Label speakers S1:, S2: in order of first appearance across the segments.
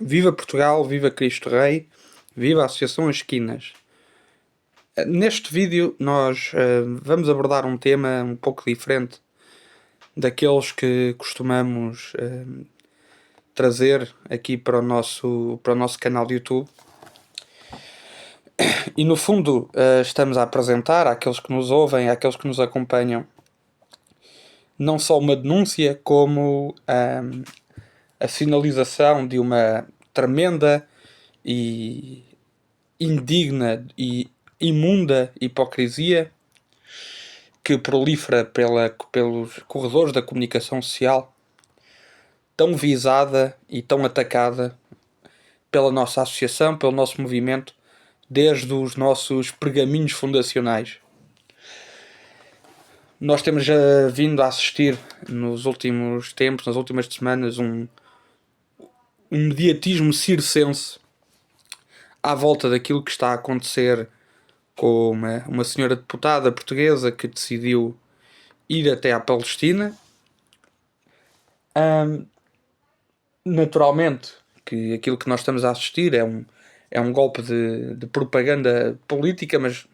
S1: Viva Portugal, viva Cristo Rei, viva a Associação As Esquinas. Neste vídeo nós vamos abordar um tema um pouco diferente daqueles que costumamos trazer aqui para o nosso canal de YouTube. E no fundo estamos a apresentar àqueles que nos ouvem, àqueles que nos acompanham, não só uma denúncia, como a finalização de uma tremenda e indigna e imunda hipocrisia que prolifera pelos corredores da comunicação social, tão visada e tão atacada pela nossa associação, pelo nosso movimento, desde os nossos pergaminhos fundacionais. Nós temos vindo a assistir nos últimos tempos, nas últimas semanas, um mediatismo circense à volta daquilo que está a acontecer com uma senhora deputada portuguesa que decidiu ir até à Palestina. Naturalmente que aquilo que nós estamos a assistir é um golpe de propaganda política, mas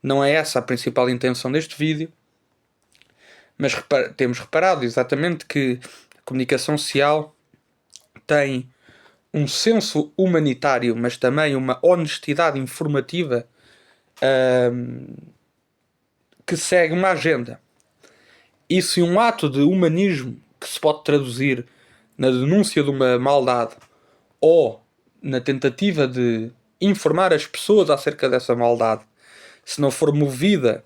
S1: não é essa a principal intenção deste vídeo. Mas temos reparado exatamente que a comunicação social tem um senso humanitário, mas também uma honestidade informativa que segue uma agenda. Isso é um ato de humanismo que se pode traduzir na denúncia de uma maldade ou na tentativa de informar as pessoas acerca dessa maldade, se não for movida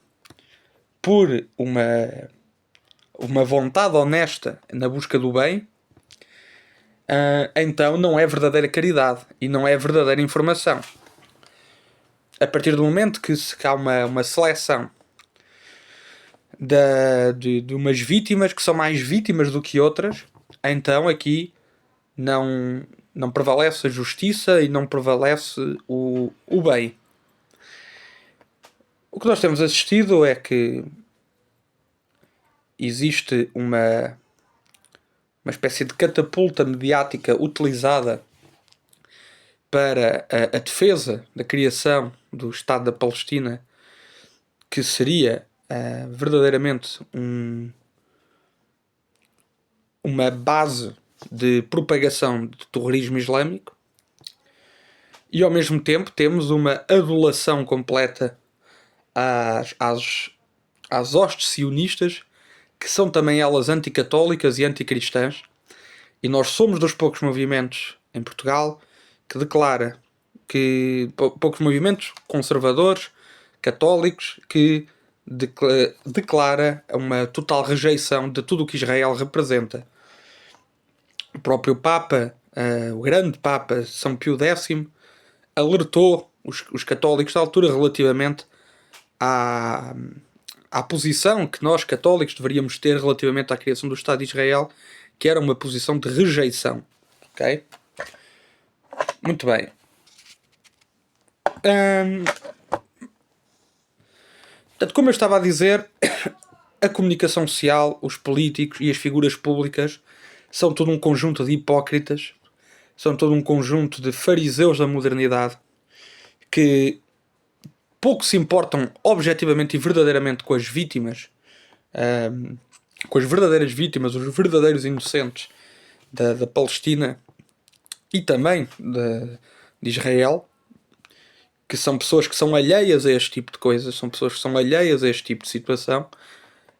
S1: por uma vontade honesta na busca do bem, então não é verdadeira caridade e não é verdadeira informação. A partir do momento que há uma seleção de umas vítimas que são mais vítimas do que outras, então aqui não prevalece a justiça e não prevalece o bem. O que nós temos assistido é que existe uma espécie de catapulta mediática utilizada para a defesa da criação do Estado da Palestina, que seria verdadeiramente uma base de propagação de terrorismo islâmico, e ao mesmo tempo temos uma adulação completa às hostes sionistas, que são também elas anticatólicas e anticristãs, e nós somos dos poucos movimentos em Portugal que declara poucos movimentos conservadores, católicos, que declara uma total rejeição de tudo o que Israel representa. O próprio Papa, o grande Papa São Pio X, alertou os católicos da altura relativamente à posição que nós católicos deveríamos ter relativamente à criação do Estado de Israel, que era uma posição de rejeição. Ok? Muito bem. Portanto, como eu estava a dizer, a comunicação social, os políticos e as figuras públicas são todo um conjunto de hipócritas, são todo um conjunto de fariseus da modernidade que pouco se importam objetivamente e verdadeiramente com as vítimas, com as verdadeiras vítimas, os verdadeiros inocentes da Palestina e também de Israel, que são pessoas que são alheias a este tipo de coisas, são pessoas que são alheias a este tipo de situação,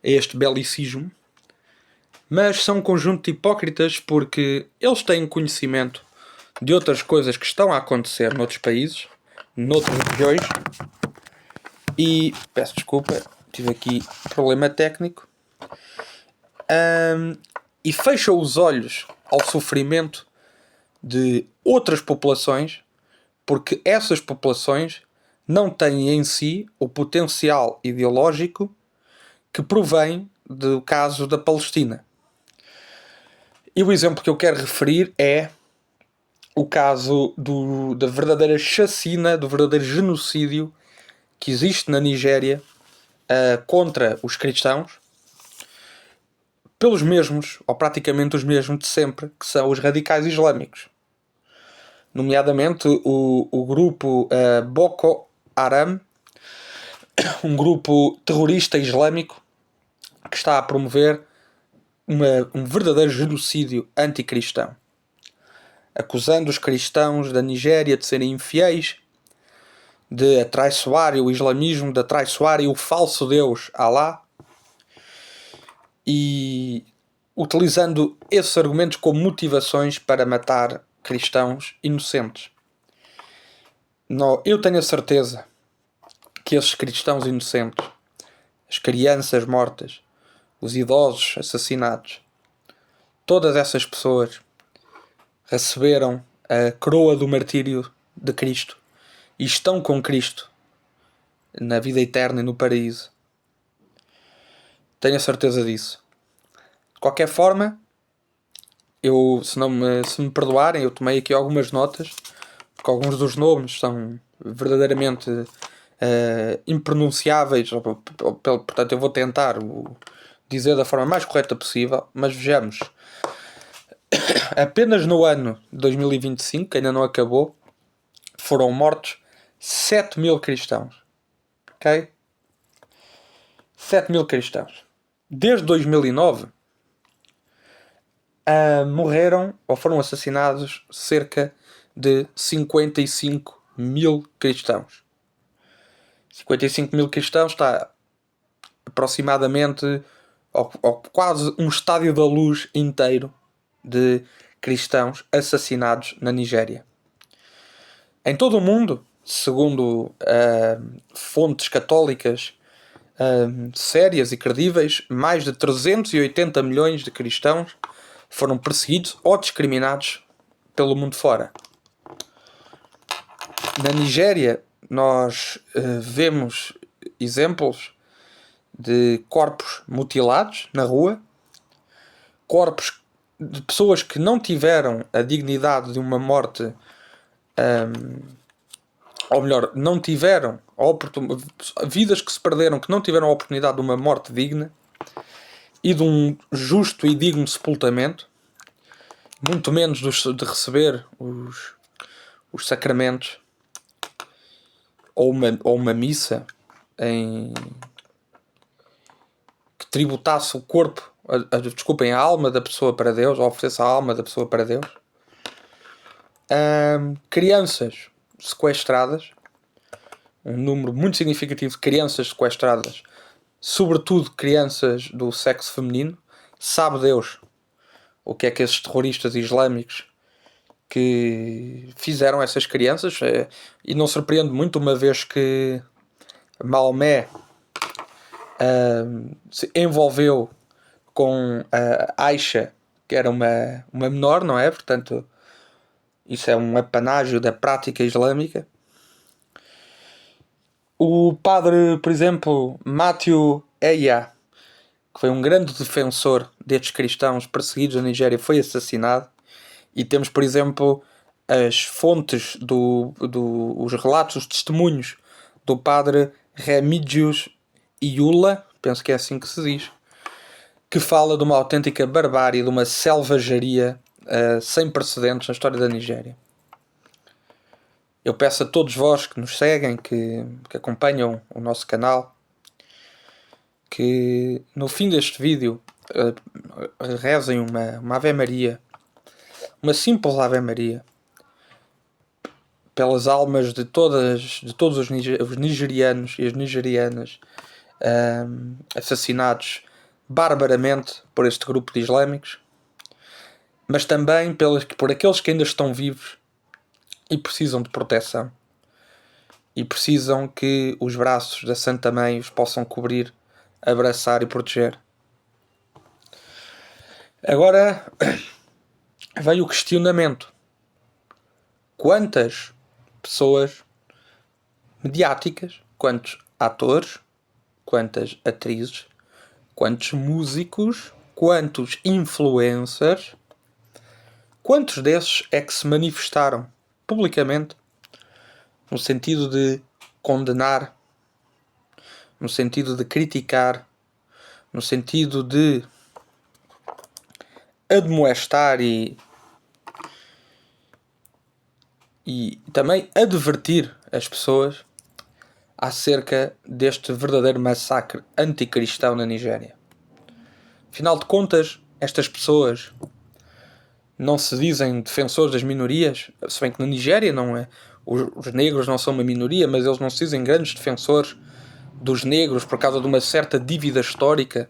S1: a este belicismo, mas são um conjunto de hipócritas porque eles têm conhecimento de outras coisas que estão a acontecer noutros países, noutras regiões, e peço desculpa, tive aqui problema técnico, e fecham os olhos ao sofrimento de outras populações, porque essas populações não têm em si o potencial ideológico que provém do caso da Palestina. E o exemplo que eu quero referir é o caso da verdadeira chacina, do verdadeiro genocídio que existe na Nigéria contra os cristãos, pelos mesmos, ou praticamente os mesmos de sempre, que são os radicais islâmicos. Nomeadamente o grupo Boko Haram, um grupo terrorista islâmico que está a promover um verdadeiro genocídio anticristão, acusando os cristãos da Nigéria de serem infiéis, de atraiçoarem o islamismo, de atraiçoarem o falso Deus Alá, e utilizando esses argumentos como motivações para matar cristãos inocentes. Eu tenho a certeza que esses cristãos inocentes, as crianças mortas, os idosos assassinados, todas essas pessoas receberam a coroa do martírio de Cristo e estão com Cristo na vida eterna e no paraíso. Tenho a certeza disso. De qualquer forma, se me perdoarem, eu tomei aqui algumas notas, porque alguns dos nomes são verdadeiramente impronunciáveis, portanto eu vou tentar dizer da forma mais correta possível, mas vejamos. Apenas no ano de 2025, que ainda não acabou, foram mortos 7.000 cristãos. Ok? 7.000 cristãos. Desde 2009 morreram ou foram assassinados cerca de 55.000 cristãos. 55.000 cristãos está aproximadamente ou quase um estádio da luz inteiro de cristãos assassinados na Nigéria. Em todo o mundo, segundo fontes católicas sérias e credíveis, mais de 380 milhões de cristãos foram perseguidos ou discriminados pelo mundo fora. Na Nigéria, nós vemos exemplos de corpos mutilados na rua, corpos de pessoas que não tiveram a dignidade de uma morte, ou melhor, não tiveram vidas que se perderam, que não tiveram a oportunidade de uma morte digna e de um justo e digno sepultamento, muito menos de receber os sacramentos ou uma missa que tributasse o corpo, desculpem, a alma da pessoa para Deus, ou oferecesse a alma da pessoa para Deus. Crianças sequestradas, um número muito significativo de crianças sequestradas, sobretudo crianças do sexo feminino. Sabe Deus o que é que esses terroristas islâmicos que fizeram a essas crianças, e não surpreende muito, uma vez que Maomé se envolveu com a Aisha, que era uma menor, não é? Portanto, isso é um apanágio da prática islâmica. O padre, por exemplo, Matthew Eya, que foi um grande defensor destes cristãos perseguidos na Nigéria, foi assassinado. E temos, por exemplo, as fontes os relatos, os testemunhos do padre Remigius Iula, penso que é assim que se diz, que fala de uma autêntica barbárie, de uma selvageria sem precedentes na história da Nigéria. Eu peço a todos vós que nos seguem, que acompanham o nosso canal, que no fim deste vídeo rezem uma Ave Maria, uma simples Ave Maria, pelas almas de todos os nigerianos e as nigerianas assassinados barbaramente por este grupo de islâmicos, mas também por aqueles que ainda estão vivos e precisam de proteção, e precisam que os braços da Santa Mãe os possam cobrir, abraçar e proteger. Agora vem o questionamento: quantas pessoas mediáticas, quantos atores, quantas atrizes, quantos músicos, quantos influencers, quantos desses é que se manifestaram publicamente no sentido de condenar, no sentido de criticar, no sentido de admoestar e também advertir as pessoas acerca deste verdadeiro massacre anticristão na Nigéria. Afinal de contas, estas pessoas não se dizem defensores das minorias, se bem que na Nigéria não é. Os negros não são uma minoria, mas eles não se dizem grandes defensores dos negros por causa de uma certa dívida histórica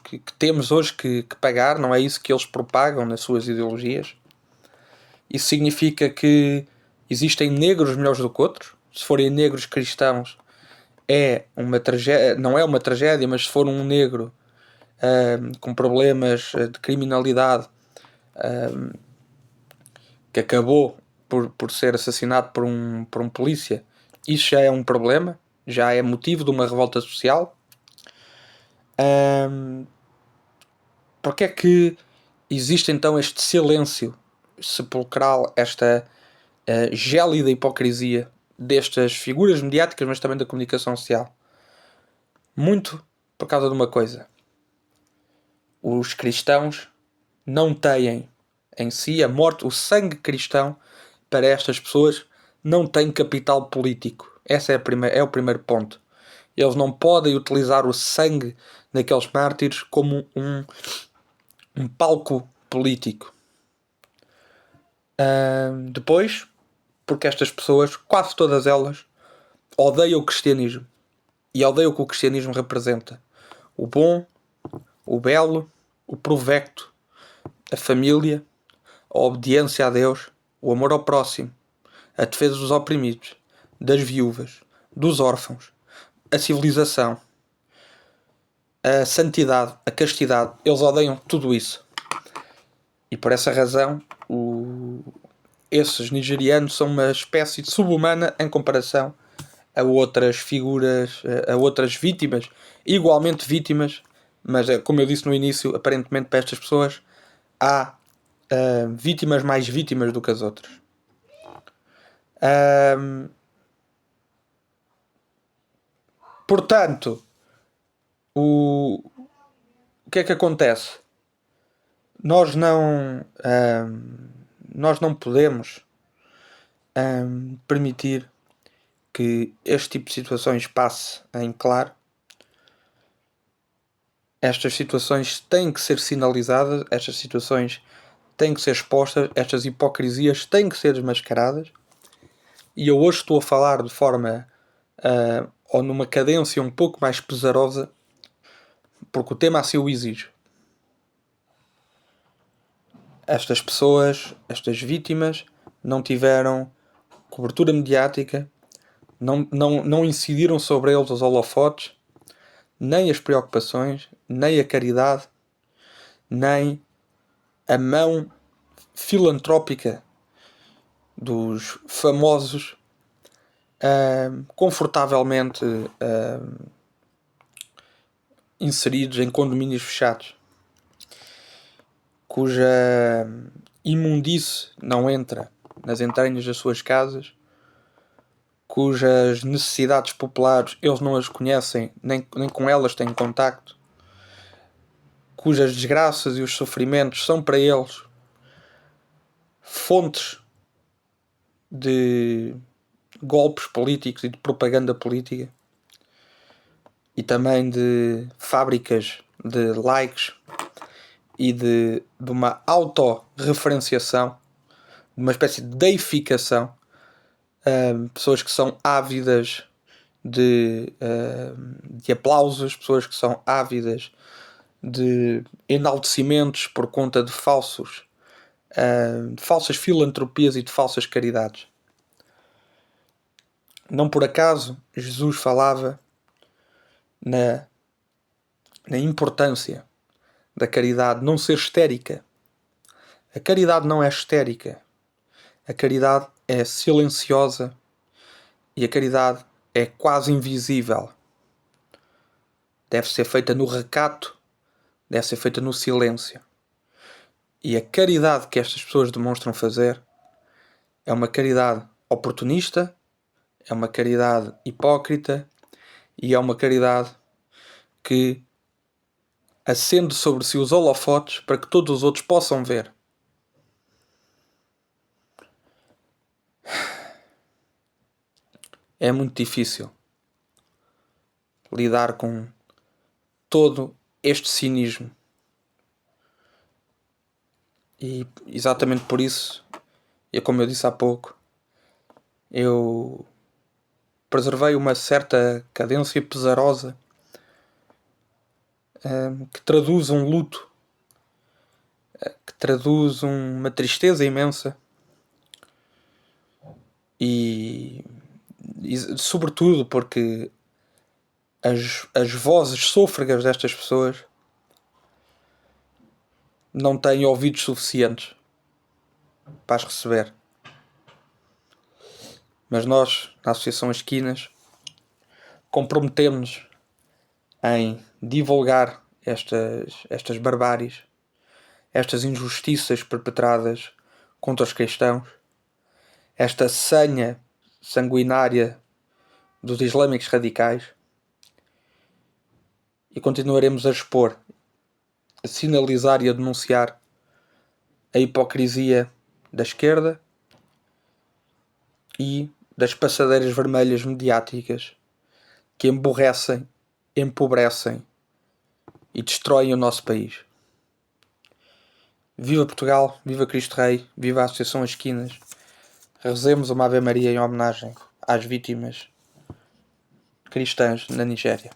S1: que temos hoje que pagar. Não é isso que eles propagam nas suas ideologias. Isso significa que existem negros melhores do que outros. Se forem negros cristãos, é uma tragédia, não é uma tragédia, mas se for um negro com problemas de criminalidade que acabou por ser assassinado por um polícia, isso já é um problema, já é motivo de uma revolta social. Porque é que existe então este silêncio sepulcral, esta gélida hipocrisia destas figuras mediáticas, mas também da comunicação social? Muito por causa de uma coisa: os cristãos não têm em si a morte, o sangue cristão para estas pessoas não tem capital político. Esse é o primeiro ponto. Eles não podem utilizar o sangue daqueles mártires como um palco político. Depois, porque estas pessoas, quase todas elas, odeiam o cristianismo. E odeiam o que o cristianismo representa: o bom, o belo, o provecto, a família, a obediência a Deus, o amor ao próximo, a defesa dos oprimidos, das viúvas, dos órfãos, a civilização, a santidade, a castidade. Eles odeiam tudo isso. E por essa razão, esses nigerianos são uma espécie de subhumana em comparação a outras figuras, a outras vítimas, igualmente vítimas, mas como eu disse no início, aparentemente para estas pessoas há vítimas mais vítimas do que as outras. Portanto, o que é que acontece? Nós não podemos permitir que este tipo de situações passe em claro. Estas situações têm que ser sinalizadas, estas situações têm que ser expostas, estas hipocrisias têm que ser desmascaradas. E eu hoje estou a falar de forma ou numa cadência um pouco mais pesarosa, porque o tema assim o exige. Estas pessoas, estas vítimas, não tiveram cobertura mediática, não incidiram sobre eles os holofotes, nem as preocupações, nem a caridade, nem a mão filantrópica dos famosos confortavelmente inseridos em condomínios fechados, cuja imundície não entra nas entranhas das suas casas, cujas necessidades populares eles não as conhecem, nem com elas têm contacto, cujas desgraças e os sofrimentos são para eles fontes de golpes políticos e de propaganda política, e também de fábricas de likes e de uma autorreferenciação, de uma espécie de deificação. Pessoas que são ávidas de aplausos, pessoas que são ávidas de enaltecimentos por conta de falsas filantropias e de falsas caridades. Não por acaso Jesus falava na importância da caridade não ser histérica. A caridade não é histérica. A caridade é silenciosa e a caridade é quase invisível. Deve ser feita no recato, deve ser feita no silêncio. E a caridade que estas pessoas demonstram fazer é uma caridade oportunista, é uma caridade hipócrita e é uma caridade que acende sobre si os holofotes para que todos os outros possam ver. É muito difícil lidar com todo este cinismo. E exatamente por isso, e como eu disse há pouco, eu preservei uma certa cadência pesarosa que traduz um luto, que traduz uma tristeza imensa e sobretudo porque as vozes sôfregas destas pessoas não têm ouvidos suficientes para as receber. Mas nós, na Associação Esquinas, comprometemos-nos em divulgar estas barbáries, estas injustiças perpetradas contra os cristãos, esta sanha sanguinária dos islâmicos radicais, e continuaremos a expor, a sinalizar e a denunciar a hipocrisia da esquerda e das passadeiras vermelhas mediáticas que emborrecem, empobrecem e destroem o nosso país. Viva Portugal, viva Cristo Rei, viva a Associação Esquinas. Rezemos uma Ave Maria em homenagem às vítimas cristãs na Nigéria.